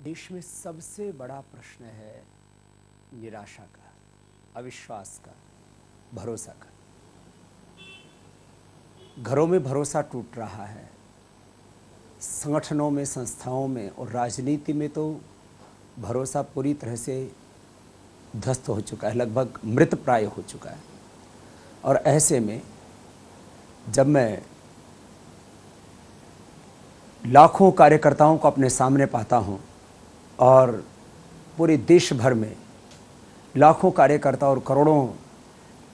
देश में सबसे बड़ा प्रश्न है निराशा का, अविश्वास का, भरोसा का। घरों में भरोसा टूट रहा है, संगठनों में, संस्थाओं में और राजनीति में तो भरोसा पूरी तरह से ध्वस्त हो चुका है, लगभग मृत प्राय हो चुका है। और ऐसे में जब मैं लाखों कार्यकर्ताओं को अपने सामने पाता हूं और पूरे देश भर में लाखों कार्यकर्ता और करोड़ों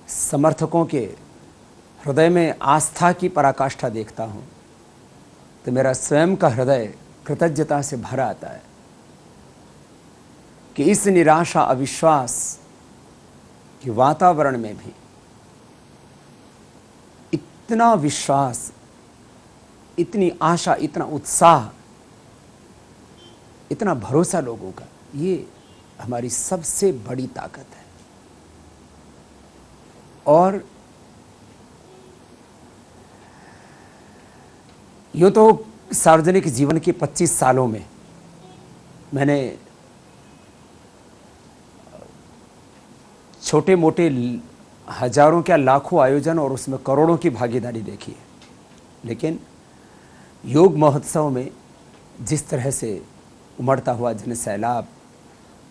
समर्थकों के हृदय में आस्था की पराकाष्ठा देखता हूं, तो मेरा स्वयं का हृदय कृतज्ञता से भर आता है कि इस निराशा, अविश्वास के वातावरण में भी इतना विश्वास, इतनी आशा, इतना उत्साह, इतना भरोसा लोगों का, ये हमारी सबसे बड़ी ताकत है। और यूँ तो सार्वजनिक जीवन के 25 सालों में मैंने छोटे मोटे हजारों क्या लाखों आयोजन और उसमें करोड़ों की भागीदारी देखी है, लेकिन योग महोत्सव में जिस तरह से उमड़ता हुआ जन सैलाब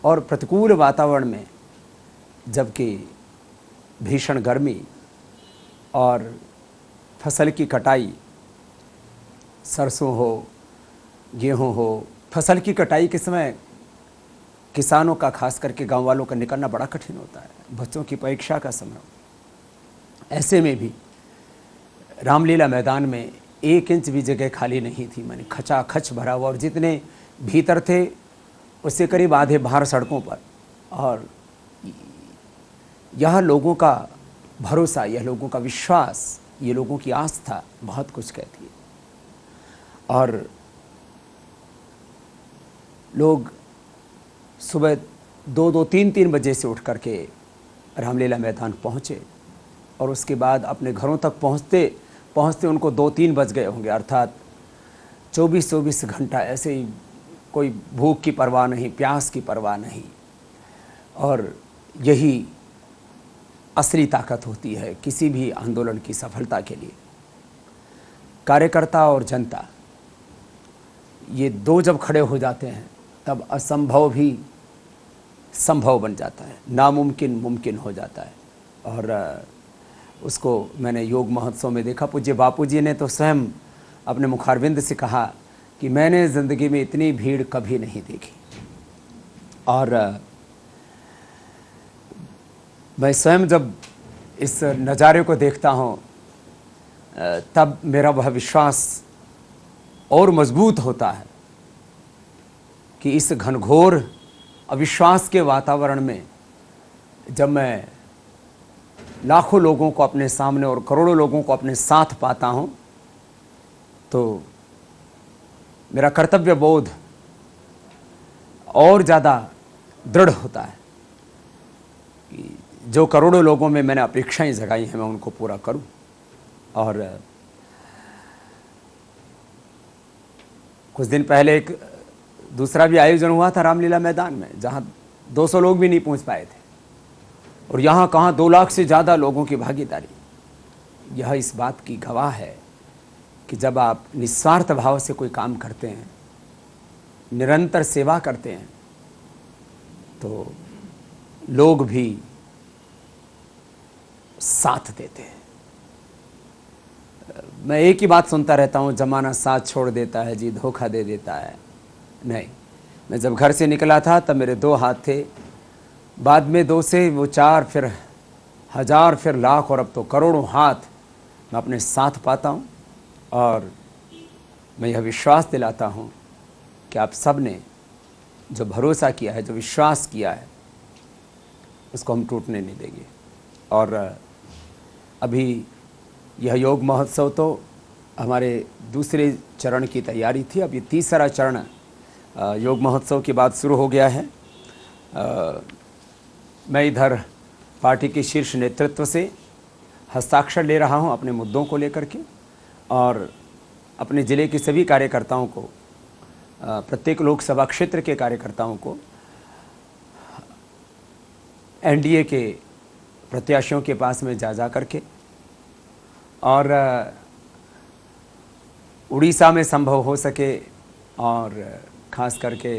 और प्रतिकूल वातावरण में, जबकि भीषण गर्मी और फसल की कटाई, सरसों हो, गेहूं हो, फसल की कटाई के समय किसानों का, खास करके गांव वालों का निकलना बड़ा कठिन होता है, बच्चों की परीक्षा का समय। ऐसे में भी रामलीला मैदान में 1 इंच भी जगह खाली नहीं थी, मैंने खचाखच भरा हुआ, और जितने भीतर थे उससे करीब आधे बाहर सड़कों पर। और यह लोगों का भरोसा, यह लोगों का विश्वास, ये लोगों की आस्था बहुत कुछ कहती है। और लोग सुबह 2-2, 3-3 बजे से उठ करके रामलीला मैदान पहुँचे और उसके बाद अपने घरों तक पहुँचते पहुँचते उनको 2-3 बज गए होंगे। अर्थात 24-24 घंटा ऐसे ही, कोई भूख की परवाह नहीं, प्यास की परवाह नहीं। और यही असली ताकत होती है किसी भी आंदोलन की सफलता के लिए। कार्यकर्ता और जनता, ये दो जब खड़े हो जाते हैं तब असंभव भी संभव बन जाता है, नामुमकिन मुमकिन हो जाता है। और उसको मैंने योग महोत्सव में देखा। पूज्य बापू जी ने तो स्वयं अपने मुखारविंद से कहा कि मैंने ज़िंदगी में इतनी भीड़ कभी नहीं देखी। और मैं स्वयं जब इस नज़ारे को देखता हूँ तब मेरा वह विश्वास और मजबूत होता है कि इस घनघोर अविश्वास के वातावरण में जब मैं लाखों लोगों को अपने सामने और करोड़ों लोगों को अपने साथ पाता हूं, तो मेरा कर्तव्य बोध और ज़्यादा दृढ़ होता है कि जो करोड़ों लोगों में मैंने अपेक्षाएं जगाई हैं, मैं उनको पूरा करूं। और कुछ दिन पहले एक दूसरा भी आयोजन हुआ था रामलीला मैदान में, जहां 200 लोग भी नहीं पहुंच पाए थे, और यहाँ कहाँ 2 लाख से ज़्यादा लोगों की भागीदारी। यह इस बात की गवाह है कि जब आप निस्वार्थ भाव से कोई काम करते हैं, निरंतर सेवा करते हैं, तो लोग भी साथ देते हैं। मैं एक ही बात सुनता रहता हूँ, जमाना साथ छोड़ देता है जी, धोखा दे देता है। नहीं, मैं जब घर से निकला था तब मेरे 2 हाथ थे, बाद में 2 से वो 4, फिर 1000, फिर लाख, और अब तो करोड़ों हाथ मैं अपने साथ पाता हूँ। और मैं यह विश्वास दिलाता हूँ कि आप सब ने जो भरोसा किया है, जो विश्वास किया है, उसको हम टूटने नहीं देंगे। और अभी यह योग महोत्सव तो हमारे दूसरे चरण की तैयारी थी, अब ये तीसरा चरण योग महोत्सव के बाद शुरू हो गया है। मैं इधर पार्टी के शीर्ष नेतृत्व से हस्ताक्षर ले रहा हूं अपने मुद्दों को लेकर के, और अपने ज़िले के सभी कार्यकर्ताओं को प्रत्येक लोकसभा क्षेत्र के कार्यकर्ताओं को एनडीए के प्रत्याशियों के पास में जा करके और उड़ीसा में संभव हो सके और ख़ास करके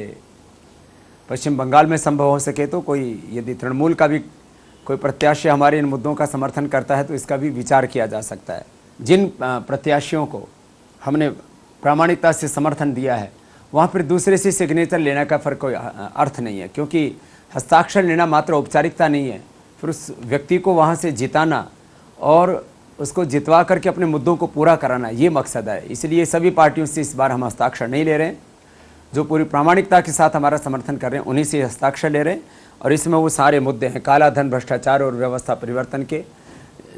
पश्चिम बंगाल में संभव हो सके तो कोई यदि तृणमूल का भी कोई प्रत्याशी हमारे इन मुद्दों का समर्थन करता है तो इसका भी विचार किया जा सकता है। जिन प्रत्याशियों को हमने प्रामाणिकता से समर्थन दिया है वहाँ पर दूसरे से सिग्नेचर लेने का फ़र्क कोई अर्थ नहीं है, क्योंकि हस्ताक्षर लेना मात्र औपचारिकता नहीं है, फिर उस व्यक्ति को वहाँ से जिताना और उसको जितवा करके अपने मुद्दों को पूरा कराना ये मकसद है। इसलिए सभी पार्टियों से इस बार हम हस्ताक्षर नहीं ले रहे हैं। जो पूरी प्रामाणिकता के साथ हमारा समर्थन कर रहे हैं उन्हीं से हस्ताक्षर ले रहे हैं। और इसमें वो सारे मुद्दे हैं काला धन, भ्रष्टाचार और व्यवस्था परिवर्तन के,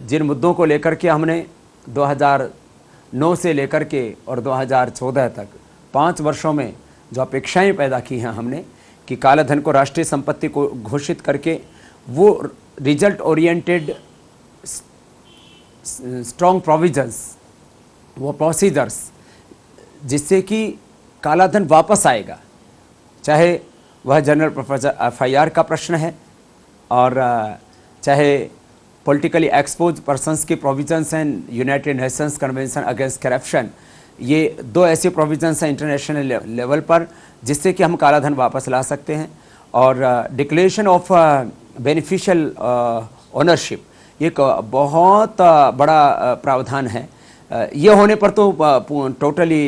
जिन मुद्दों को लेकर के हमने 2009 से लेकर के और 2014 तक 5 वर्षों में जो अपेक्षाएं पैदा की हैं हमने कि काला धन को राष्ट्रीय संपत्ति को घोषित करके वो रिजल्ट ओरिएंटेड स्ट्रॉन्ग प्रोविजंस, वो प्रोसीजर्स जिससे कि काला धन वापस आएगा, चाहे वह जनरल पर्पस एफआईआर का प्रश्न है और चाहे पॉलिटिकली एक्सपोज पर्सन्स के प्रोविजंस हैं, United Nations convention against corruption, ये 2 ऐसे प्रोविजंस हैं इंटरनेशनल लेवल पर जिससे कि हम काला धन वापस ला सकते हैं। और डिक्लेरेशन ऑफ बेनिफिशियल ओनरशिप एक बहुत बड़ा प्रावधान है। ये होने पर तो टोटली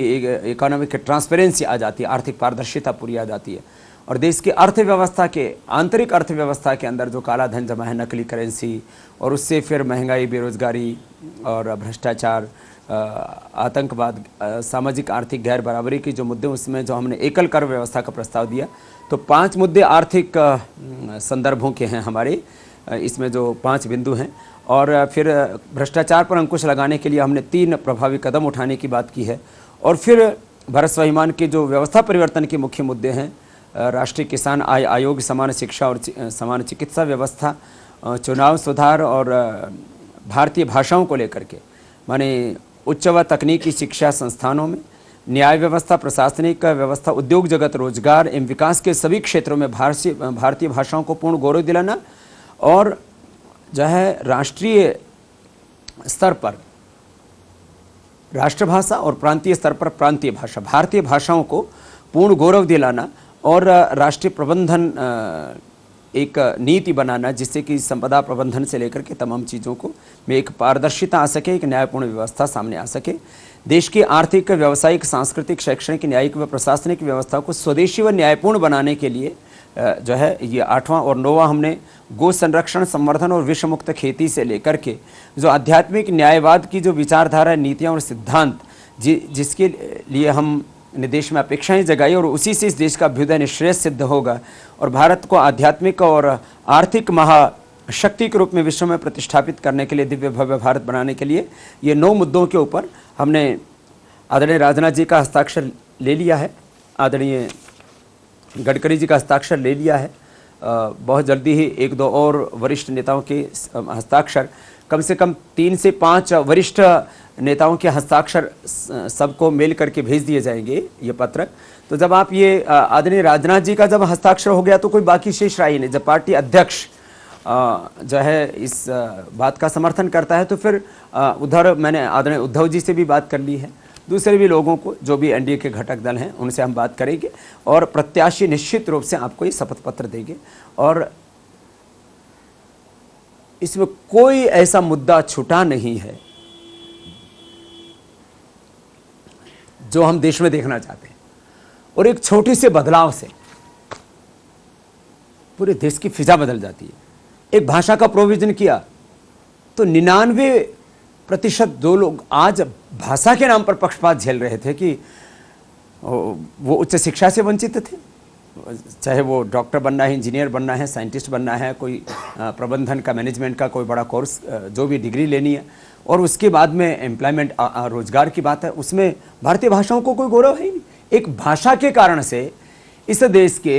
इकोनॉमिक ट्रांसपेरेंसी आ जाती है, आर्थिक पारदर्शिता पूरी आ जाती है और देश की अर्थव्यवस्था के आंतरिक अर्थव्यवस्था के अंदर जो काला धन जमा है, नकली करेंसी और उससे फिर महंगाई, बेरोजगारी और भ्रष्टाचार, आतंकवाद, सामाजिक आर्थिक गैर बराबरी के जो मुद्दे, उसमें जो हमने एकल कर व्यवस्था का प्रस्ताव दिया तो 5 मुद्दे आर्थिक संदर्भों के हैं हमारे, इसमें जो 5 बिंदु हैं। और फिर भ्रष्टाचार पर अंकुश लगाने के लिए हमने 3 प्रभावी कदम उठाने की बात की है। और फिर भारत स्वाभिमान के जो व्यवस्था परिवर्तन के मुख्य मुद्दे हैं, राष्ट्रीय किसान आय आयोग, समान शिक्षा और समान चिकित्सा व्यवस्था, चुनाव सुधार और भारतीय भाषाओं को लेकर के, माने उच्च व तकनीकी शिक्षा संस्थानों में, न्याय व्यवस्था, प्रशासनिक व्यवस्था, उद्योग जगत, रोजगार एवं विकास के सभी क्षेत्रों में भारतीय भाषाओं को पूर्ण गौरव दिलाना और जो है राष्ट्रीय स्तर पर राष्ट्रभाषा और प्रांतीय स्तर पर प्रांतीय भाषा, भारतीय भाषाओं को पूर्ण गौरव दिलाना और राष्ट्रीय प्रबंधन एक नीति बनाना जिससे कि संपदा प्रबंधन से लेकर के तमाम चीज़ों को में एक पारदर्शिता आ सके, एक न्यायपूर्ण व्यवस्था सामने आ सके। देश की आर्थिक, व्यावसायिक, सांस्कृतिक, शैक्षणिक, न्यायिक व प्रशासनिक व्यवस्था को स्वदेशी व न्यायपूर्ण बनाने के लिए जो है ये 8वां और 9वां हमने गो संरक्षण, संवर्धन और विश्व मुक्त खेती से लेकर के जो आध्यात्मिक न्यायवाद की जो विचारधारा, नीतियाँ और सिद्धांत जिसके लिए हमने देश में अपेक्षाएं जगाई और उसी से इस देश का अभ्युदय निश्चय सिद्ध होगा और भारत को आध्यात्मिक और आर्थिक महाशक्ति के रूप में विश्व में प्रतिष्ठापित करने के लिए, दिव्य भव्य भारत बनाने के लिए ये 9 मुद्दों के ऊपर हमने आदरणीय राजनाथ जी का हस्ताक्षर ले लिया है, आदरणीय गडकरी जी का हस्ताक्षर ले लिया है। बहुत जल्दी ही 1-2 और वरिष्ठ नेताओं के हस्ताक्षर, कम से कम 3 से 5 वरिष्ठ नेताओं के हस्ताक्षर सबको मेल करके भेज दिए जाएंगे ये पत्र। तो जब आप ये आदरणीय राजनाथ जी का जब हस्ताक्षर हो गया तो कोई बाकी शेष रहा ही नहीं। जब पार्टी अध्यक्ष जो है इस बात का समर्थन करता है तो फिर उधर मैंने आदरणीय उद्धव जी से भी बात कर ली है, दूसरे भी लोगों को जो भी एनडीए के घटक दल हैं उनसे हम बात करेंगे और प्रत्याशी निश्चित रूप से आपको ये शपथ पत्र देंगे। और इसमें कोई ऐसा मुद्दा छूटा नहीं है जो हम देश में देखना चाहते हैं और एक छोटे से बदलाव से पूरे देश की फिजा बदल जाती है। एक भाषा का प्रोविजन किया तो 99% जो लोग आज भाषा के नाम पर पक्षपात झेल रहे थे कि वो उच्च शिक्षा से वंचित थे, चाहे वो डॉक्टर बनना है, इंजीनियर बनना है, साइंटिस्ट बनना है, कोई प्रबंधन का, मैनेजमेंट का कोई बड़ा कोर्स, जो भी डिग्री लेनी है और उसके बाद में एम्प्लॉयमेंट, रोजगार की बात है, उसमें भारतीय भाषाओं को कोई गौरव है ही नहीं। एक भाषा के कारण से इस देश के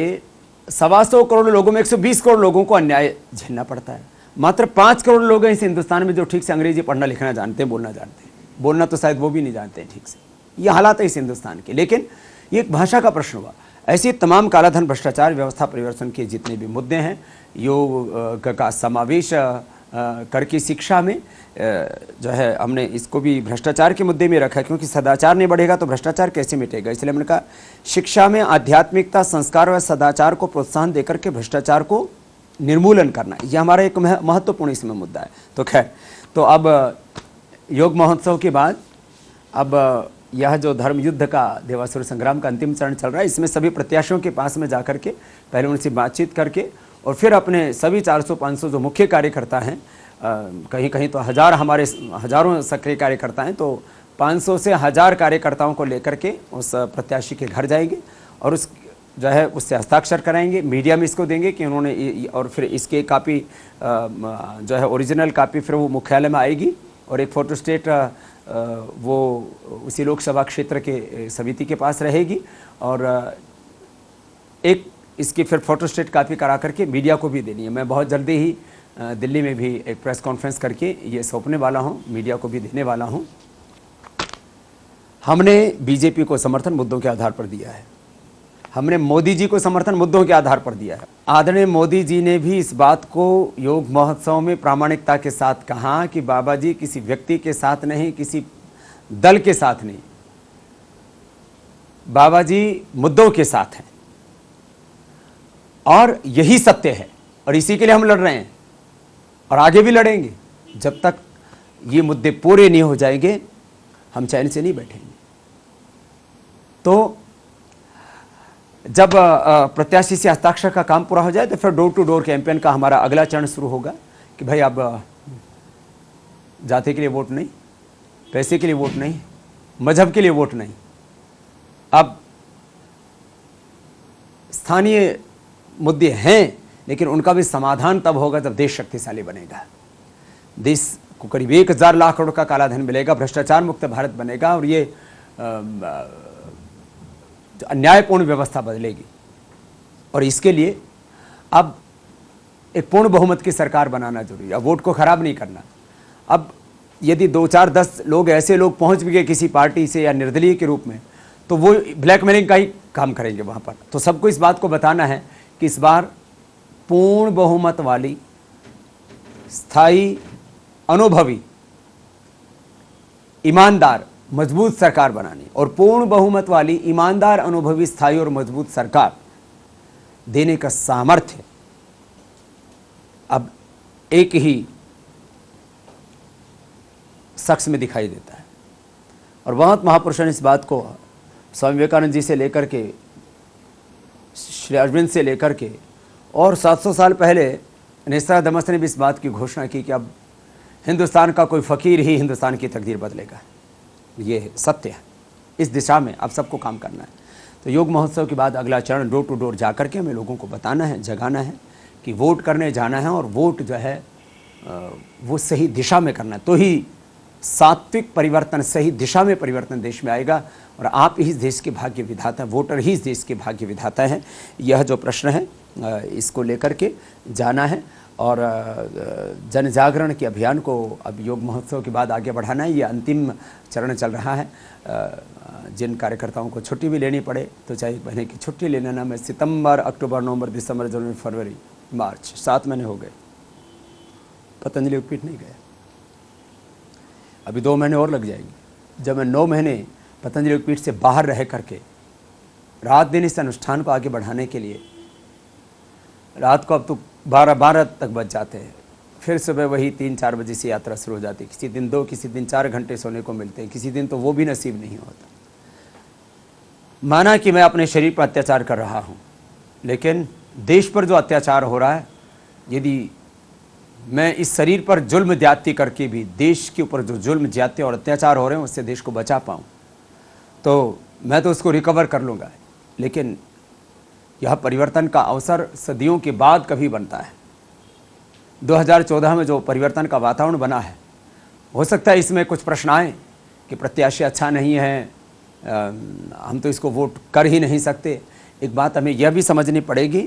125 करोड़ लोगों में 120 करोड़ लोगों को अन्याय झेलना पड़ता है। मात्र 5 करोड़ लोग हैं इस हिंदुस्तान में जो ठीक से अंग्रेजी पढ़ना लिखना जानते हैं, बोलना जानते हैं। बोलना तो शायद वो भी नहीं जानते हैं ठीक से। ये हालात है इस हिंदुस्तान के। लेकिन ये एक भाषा का प्रश्न हुआ। ऐसे तमाम कालाधन, भ्रष्टाचार, व्यवस्था परिवर्तन के जितने भी मुद्दे हैं, योग का समावेश करके शिक्षा में जो है हमने इसको भी भ्रष्टाचार के मुद्दे में रखा, क्योंकि सदाचार नहीं बढ़ेगा तो भ्रष्टाचार कैसे मिटेगा। इसलिए हमने कहा शिक्षा में आध्यात्मिकता, संस्कार व सदाचार को प्रोत्साहन देकर के भ्रष्टाचार को निर्मूलन करना, यह हमारा एक महत्वपूर्ण इसमें मुद्दा है। तो खैर, तो अब योग महोत्सव के बाद अब यह जो धर्म युद्ध का, देवासुर संग्राम का अंतिम चरण चल रहा है, इसमें सभी प्रत्याशियों के पास में जाकर के पहले उनसे बातचीत करके और फिर अपने सभी 400-500 जो मुख्य कार्यकर्ता हैं, कहीं कहीं तो हजारों सक्रिय कार्यकर्ता हैं, तो 500 से 1000 कार्यकर्ताओं को लेकर के उस प्रत्याशी के घर जाएंगे और उस जो है उससे हस्ताक्षर कराएंगे, मीडिया में इसको देंगे कि उन्होंने, और फिर इसके कापी जो है ओरिजिनल कापी फिर वो मुख्यालय में आएगी और एक फोटोस्टेट वो उसी लोकसभा क्षेत्र के समिति के पास रहेगी और एक इसकी फिर फोटोस्टेट कापी करा करके मीडिया को भी देनी है। मैं बहुत जल्दी ही दिल्ली में भी एक प्रेस कॉन्फ्रेंस करके ये सौंपने वाला हूँ, मीडिया को भी देने वाला हूँ। हमने बीजेपी को समर्थन मुद्दों के आधार पर दिया है, हमने मोदी जी को समर्थन मुद्दों के आधार पर दिया है। आदरणीय मोदी जी ने भी इस बात को योग महोत्सव में प्रामाणिकता के साथ कहा कि बाबा जी किसी व्यक्ति के साथ नहीं, किसी दल के साथ नहीं, बाबा जी मुद्दों के साथ हैं और यही सत्य है और इसी के लिए हम लड़ रहे हैं और आगे भी लड़ेंगे। जब तक ये मुद्दे पूरे नहीं हो जाएंगे हम चैन से नहीं बैठेंगे। तो जब प्रत्याशी से हस्ताक्षर का काम पूरा हो जाए तो फिर डोर टू डोर कैंपेन का हमारा अगला चरण शुरू होगा कि भाई अब जाति के लिए वोट नहीं, पैसे के लिए वोट नहीं, मजहब के लिए वोट नहीं, अब स्थानीय मुद्दे हैं लेकिन उनका भी समाधान तब होगा जब देश शक्तिशाली बनेगा, देश को करीब 1000 लाख करोड़ का कालाधन मिलेगा, भ्रष्टाचार मुक्त भारत बनेगा और ये अन्यायपूर्ण व्यवस्था बदलेगी। और इसके लिए अब एक पूर्ण बहुमत की सरकार बनाना जरूरी है। अब वोट को खराब नहीं करना। अब यदि 2, 4, 10 लोग ऐसे लोग पहुंच भी गए किसी पार्टी से या निर्दलीय के रूप में, तो वो ब्लैकमेलिंग का ही काम करेंगे वहां पर। तो सबको इस बात को बताना है कि इस बार पूर्ण बहुमत वाली, स्थायी, अनुभवी, ईमानदार, मजबूत सरकार बनानी और पूर्ण बहुमत वाली, ईमानदार, अनुभवी, स्थायी और मजबूत सरकार देने का सामर्थ्य अब एक ही शख्स में दिखाई देता है। और बहुत महापुरुषों ने इस बात को स्वामी विवेकानंद जी से लेकर के, श्री अरविंद से लेकर के और 700 साल पहले नोस्ट्राडामस ने भी इस बात की घोषणा की कि अब हिंदुस्तान का कोई फ़कीर ही हिंदुस्तान की तकदीर बदलेगा। ये सत्य है। इस दिशा में अब सबको काम करना है। तो योग महोत्सव के बाद अगला चरण डोर टू डोर जाकर के हमें लोगों को बताना है, जगाना है कि वोट करने जाना है और वोट जो है वो सही दिशा में करना है, तो ही सात्विक परिवर्तन, सही दिशा में परिवर्तन देश में आएगा। और आप ही इस देश के भाग्य विधाता हैं, वोटर ही इस देश के भाग्य विधाता हैं। यह जो प्रश्न है इसको लेकर के जाना है और जन जागरण के अभियान को अब योग महोत्सव के बाद आगे बढ़ाना है। ये अंतिम चरण चल रहा है। जिन कार्यकर्ताओं को छुट्टी भी लेनी पड़े तो चाहे 1 महीने की छुट्टी ले लेना। मैं सितंबर, अक्टूबर, नवंबर, दिसंबर, जनवरी, फरवरी, मार्च 7 महीने हो गए, पतंजलि योगपीठ नहीं गया। अभी 2 महीने और लग जाएंगे। जब मैं 9 महीने पतंजलि योगपीठ से बाहर रह करके रात दिन इस अनुष्ठान को आगे बढ़ाने के लिए, रात को अब तो 12 तक बज जाते हैं, फिर सुबह वही 3-4 बजे से यात्रा शुरू हो जाती है। किसी दिन 2, किसी दिन 4 घंटे सोने को मिलते हैं, किसी दिन तो वो भी नसीब नहीं होता। माना कि मैं अपने शरीर पर अत्याचार कर रहा हूँ, लेकिन देश पर जो अत्याचार हो रहा है, यदि मैं इस शरीर पर जुल्म ज्यादती करके भी देश के ऊपर जो जुल्म ज्यादती और अत्याचार हो रहे हैं उससे देश को बचा पाऊँ, तो मैं तो उसको रिकवर कर लूँगा। लेकिन यह परिवर्तन का अवसर सदियों के बाद कभी बनता है। 2014 में जो परिवर्तन का वातावरण बना है, हो सकता है इसमें कुछ प्रश्न आए कि प्रत्याशी अच्छा नहीं है, हम तो इसको वोट कर ही नहीं सकते। एक बात हमें यह भी समझनी पड़ेगी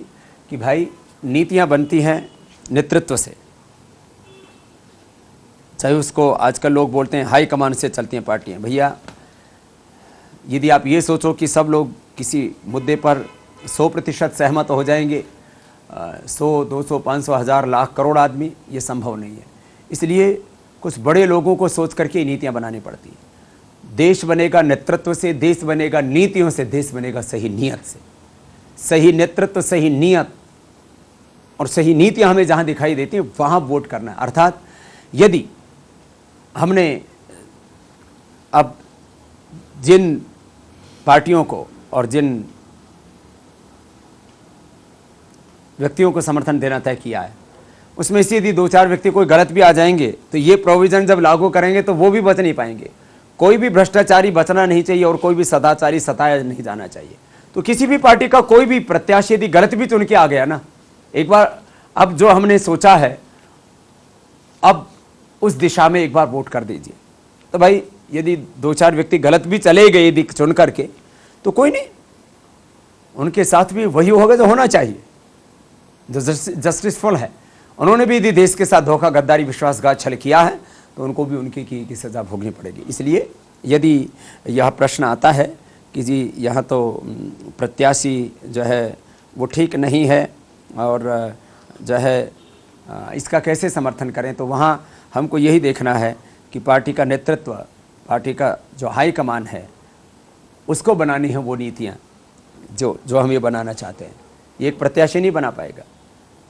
कि भाई नीतियां बनती हैं नेतृत्व से, चाहे उसको आजकल लोग बोलते हैं हाई कमान से चलती हैं पार्टियां। भैया यदि आप ये सोचो कि सब लोग किसी मुद्दे पर 100% सहमत हो जाएंगे, 100, 200, 500, 1000, लाख, करोड़ आदमी, ये संभव नहीं है। इसलिए कुछ बड़े लोगों को सोच करके नीतियाँ बनानी पड़ती हैं। देश बनेगा नेतृत्व से, देश बनेगा नीतियों से, देश बनेगा सही नीयत से। सही नेतृत्व, सही नीयत और सही नीतियाँ हमें जहाँ दिखाई देती हैं वहाँ वोट करना है। अर्थात यदि हमने अब जिन पार्टियों को और जिन व्यक्तियों को समर्थन देना तय किया है, उसमें से यदि 2-4 व्यक्ति कोई गलत भी आ जाएंगे तो ये प्रोविज़न जब लागू करेंगे तो वो भी बच नहीं पाएंगे। कोई भी भ्रष्टाचारी बचना नहीं चाहिए और कोई भी सदाचारी सताया नहीं जाना चाहिए। तो किसी भी पार्टी का कोई भी प्रत्याशी यदि गलत भी चुन के आ गया ना, एक बार अब जो हमने सोचा है, अब उस दिशा में एक बार वोट कर दीजिए। तो भाई यदि 2-4 व्यक्ति गलत भी चले गए यदि चुन करके, तो कोई नहीं, उनके साथ भी वही होगा जो होना चाहिए, जो जस्टिसफुल है। उन्होंने भी यदि देश के साथ धोखा, गद्दारी, विश्वासघात, छल किया है तो उनको भी उनकी की सज़ा भोगनी पड़ेगी। इसलिए यदि यह प्रश्न आता है कि जी यहाँ तो प्रत्याशी जो है वो ठीक नहीं है और जो है इसका कैसे समर्थन करें, तो वहाँ हमको यही देखना है कि पार्टी का नेतृत्व, पार्टी का जो हाई कमान है, उसको बनानी है वो नीतियाँ जो हम ये बनाना चाहते हैं। ये एक प्रत्याशी नहीं बना पाएगा,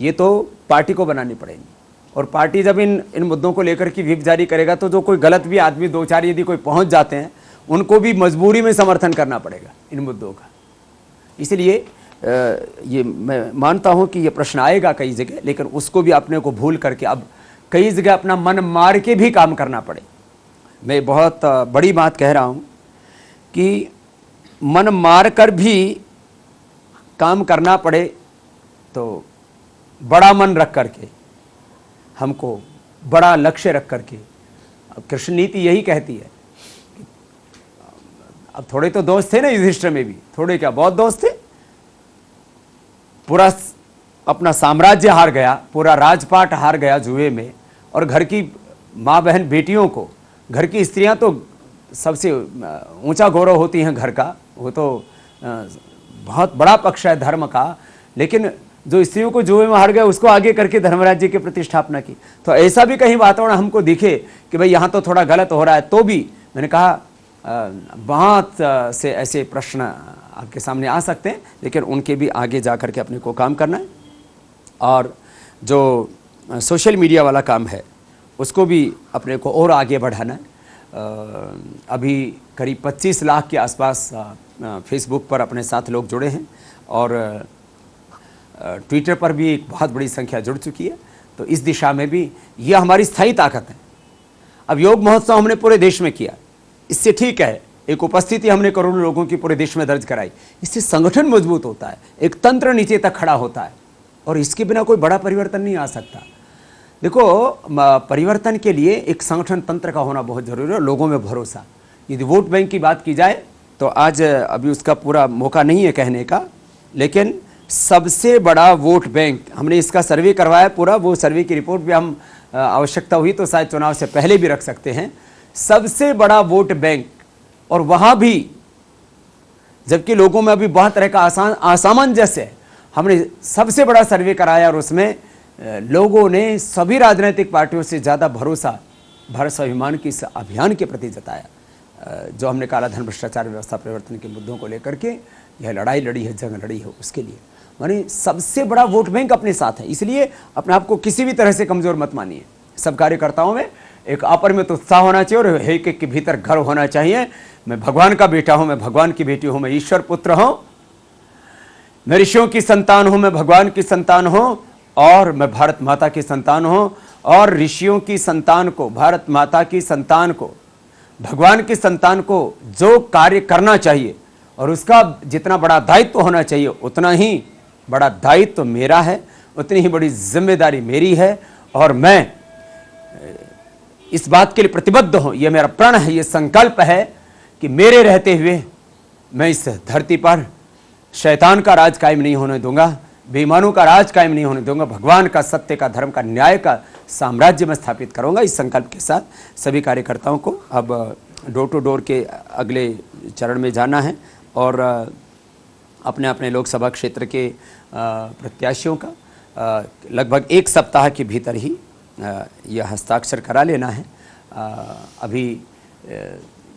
ये तो पार्टी को बनानी पड़ेगी। और पार्टी जब इन मुद्दों को लेकर के व्हिप जारी करेगा तो जो कोई गलत भी आदमी 2-4 यदि कोई पहुंच जाते हैं, उनको भी मजबूरी में समर्थन करना पड़ेगा इन मुद्दों का। इसलिए ये मैं मानता हूं कि ये प्रश्न आएगा कई जगह, लेकिन उसको भी अपने को भूल करके अब कई जगह अपना मन मार के भी काम करना पड़े। मैं बहुत बड़ी बात कह रहा हूं कि मन मार कर भी काम करना पड़े, तो बड़ा मन रख करके, हमको बड़ा लक्ष्य रख करके। अब कृष्ण नीति यही कहती है। अब थोड़े तो दोस्त थे ना युधिष्ठिर में भी, थोड़े क्या बहुत दोस्त थे। पूरा अपना साम्राज्य हार गया, पूरा राजपाट हार गया जुए में, और घर की माँ बहन बेटियों को, घर की स्त्रियां तो सबसे ऊंचा गौरव होती हैं घर का, वो तो बहुत बड़ा पक्ष है धर्म का, लेकिन जो स्त्रियों को जुए में हार गया उसको आगे करके धर्मराज्य की प्रतिष्ठापना की। तो ऐसा भी कहीं वातावरण हमको दिखे कि भाई यहाँ तो थोड़ा गलत हो रहा है, तो भी मैंने कहा बहुत से ऐसे प्रश्न आपके सामने आ सकते हैं, लेकिन उनके भी आगे जा कर के अपने को काम करना है। और जो सोशल मीडिया वाला काम है उसको भी अपने को और आगे बढ़ाना है। अभी करीब 25 लाख के आसपास फेसबुक पर अपने साथ लोग जुड़े हैं और ट्विटर पर भी एक बहुत बड़ी संख्या जुड़ चुकी है। तो इस दिशा में भी ये हमारी स्थायी ताकत है। अब योग महोत्सव हमने पूरे देश में किया, इससे ठीक है, एक उपस्थिति हमने करोड़ों लोगों की पूरे देश में दर्ज कराई, इससे संगठन मजबूत होता है, एक तंत्र नीचे तक खड़ा होता है, और इसके बिना कोई बड़ा परिवर्तन नहीं आ सकता। देखो, परिवर्तन के लिए एक संगठन तंत्र का होना बहुत जरूरी है, लोगों में भरोसा। यदि वोट बैंक की बात की जाए तो आज अभी उसका पूरा मौका नहीं है कहने का, लेकिन सबसे बड़ा वोट बैंक, हमने इसका सर्वे करवाया पूरा, वो सर्वे की रिपोर्ट भी हम आवश्यकता हुई तो शायद चुनाव से पहले भी रख सकते हैं। सबसे बड़ा वोट बैंक, और वहाँ भी जबकि लोगों में अभी बहुत तरह का असामंजस्य है, हमने सबसे बड़ा सर्वे कराया और उसमें लोगों ने सभी राजनीतिक पार्टियों से ज़्यादा भरोसा भारत स्वाभिमान की इस अभियान के प्रति जताया, जो हमने काला धन, भ्रष्टाचार, व्यवस्था परिवर्तन के मुद्दों को लेकर के यह लड़ाई लड़ी है, जंग लड़ी है, उसके लिए माने सबसे बड़ा वोट बैंक अपने साथ है। इसलिए अपने आप को किसी भी तरह से कमज़ोर मत मानिए। सब कार्यकर्ताओं में एक अपरिमित उत्साह होना चाहिए और एक एक के भीतर घर होना चाहिए। मैं भगवान का बेटा हूँ, मैं भगवान की बेटी हूँ, मैं ईश्वर पुत्र हूँ, मैं ऋषियों की संतान हूँ, मैं भगवान की संतान हूँ, और मैं भारत माता की संतान हूँ। और ऋषियों की संतान को, भारत माता की संतान को, भगवान की संतान को जो कार्य करना चाहिए और उसका जितना बड़ा दायित्व होना चाहिए, उतना ही बड़ा दायित्व मेरा है, उतनी ही बड़ी जिम्मेदारी मेरी है। और मैं इस बात के लिए प्रतिबद्ध हूँ, ये मेरा प्रण है, ये संकल्प है कि मेरे रहते हुए मैं इस धरती पर शैतान का राज कायम नहीं होने दूंगा, बेईमानों का राज कायम नहीं होने दूंगा, भगवान का, सत्य का, धर्म का, न्याय का साम्राज्य में स्थापित करूंगा। इस संकल्प के साथ सभी कार्यकर्ताओं को अब डोर टू डोर के अगले चरण में जाना है और अपने अपने लोकसभा क्षेत्र के प्रत्याशियों का लगभग 1 सप्ताह के भीतर ही यह हस्ताक्षर करा लेना है। अभी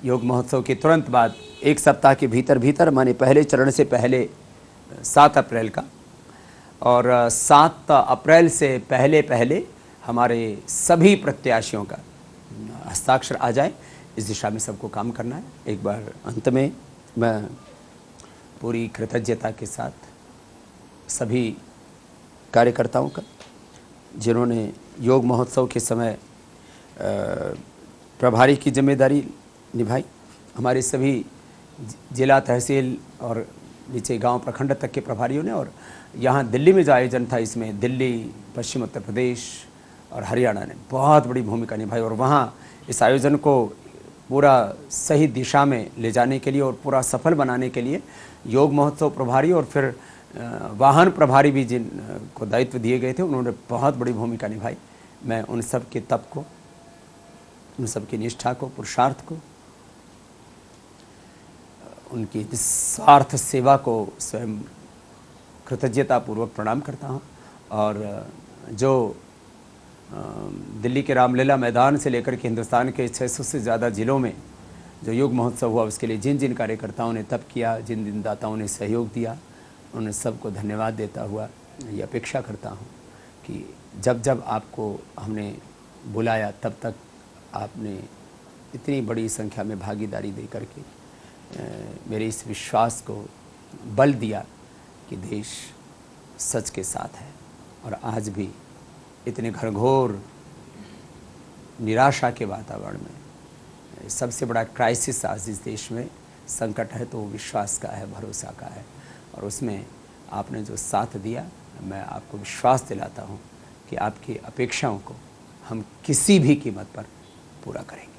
योग महोत्सव के तुरंत बाद 1 सप्ताह के भीतर माने पहले चरण से पहले 7 अप्रैल का और 7 अप्रैल से पहले हमारे सभी प्रत्याशियों का हस्ताक्षर आ जाए, इस दिशा में सबको काम करना है। एक बार अंत में मैं पूरी कृतज्ञता के साथ सभी कार्यकर्ताओं का, जिन्होंने योग महोत्सव के समय प्रभारी की जिम्मेदारी निभाई, हमारे सभी जिला तहसील और नीचे गांव प्रखंड तक के प्रभारियों ने, और यहाँ दिल्ली में जो आयोजन था इसमें दिल्ली, पश्चिम उत्तर प्रदेश और हरियाणा ने बहुत बड़ी भूमिका निभाई और वहाँ इस आयोजन को पूरा सही दिशा में ले जाने के लिए और पूरा सफल बनाने के लिए योग महोत्सव प्रभारी और फिर वाहन प्रभारी भी जिन को दायित्व दिए गए थे, उन्होंने बहुत बड़ी भूमिका निभाई। मैं उन सब के तप को, उन सब की निष्ठा को, पुरुषार्थ को, उनकी निस्वार्थ सेवा को स्वयं कृतज्ञतापूर्वक प्रणाम करता हूँ। और जो दिल्ली के रामलीला मैदान से लेकर के हिंदुस्तान के 600 से ज़्यादा ज़िलों में जो योग महोत्सव हुआ, उसके लिए जिन जिन कार्यकर्ताओं ने तप किया, जिन जिन दाताओं ने सहयोग दिया, उन सबको धन्यवाद देता हुआ ये अपेक्षा करता हूँ कि जब जब आपको हमने बुलाया तब तक आपने इतनी बड़ी संख्या में भागीदारी दे करके मेरे इस विश्वास को बल दिया कि देश सच के साथ है। और आज भी इतने घनघोर निराशा के वातावरण में सबसे बड़ा क्राइसिस आज इस देश में संकट है तो वो विश्वास का है, भरोसा का है, और उसमें आपने जो साथ दिया, मैं आपको विश्वास दिलाता हूँ कि आपकी अपेक्षाओं को हम किसी भी कीमत पर पूरा करेंगे।